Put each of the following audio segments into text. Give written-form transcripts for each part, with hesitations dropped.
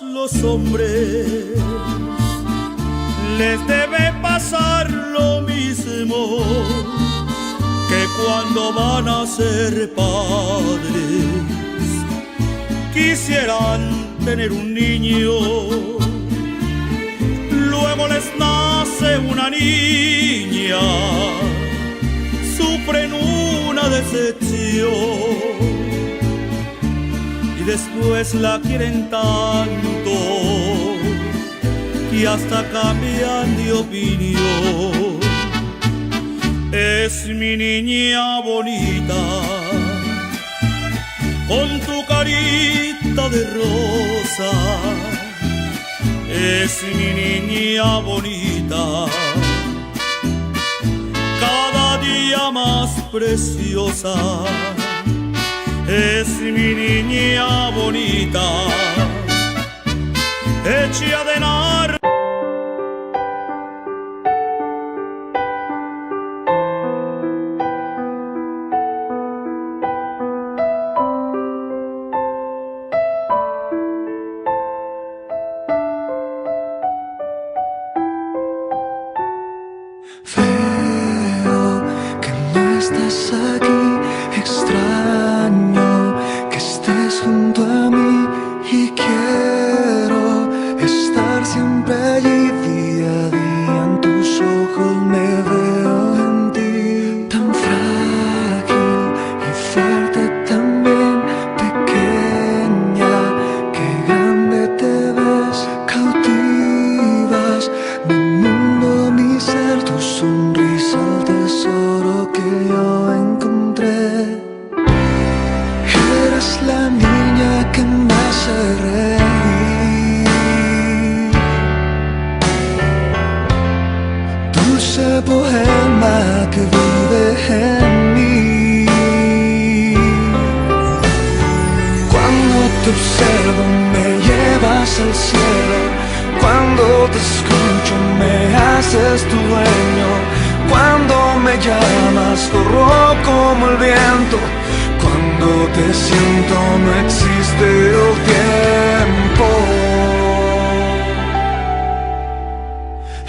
Los hombres les debe pasar lo mismo, que cuando van a ser padres quisieran tener un niño. Luego les nace una niña, sufren una decepción y después la quieren tanto que hasta cambian de opinión. Es mi niña bonita, con tu carita de rosa. Es mi niña bonita, cada día más preciosa. Es mi niña bonita, hecha de nar. Veo que no estás aquí, extraño que estés junto a mí y quiero estar siempre allí. Día a día en tus ojos me veo en ti, tan frágil y fuerte también, pequeña, qué grande te ves, cautivas mi mundo, mi ser, tu sonrisa, el tesoro que yo encontré. Eres la niña que me hace reír, dulce poema que vive en mí. Cuando te observo me llevas al cielo, cuando te escucho me haces tu dueño, cuando me llamas corro como el viento, cuando te siento no existe el tiempo.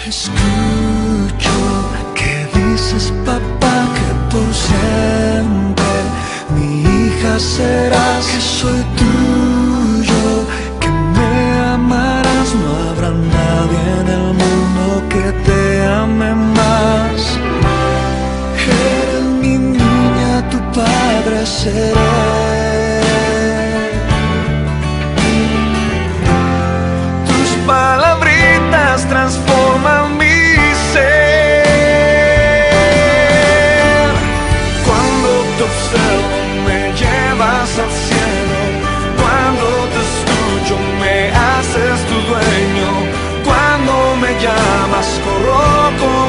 Escucho que dices papá, que por siempre mi hija serás, que soy tuyo, que me amarás. No habrá nadie en el mundo que te ame más. Eres mi niña, tu padre seré. Tus palabritas transforman mi ser. Cuando te observo me llevas al cielo, cuando te escucho me haces tu dueño, cuando me llamas corro.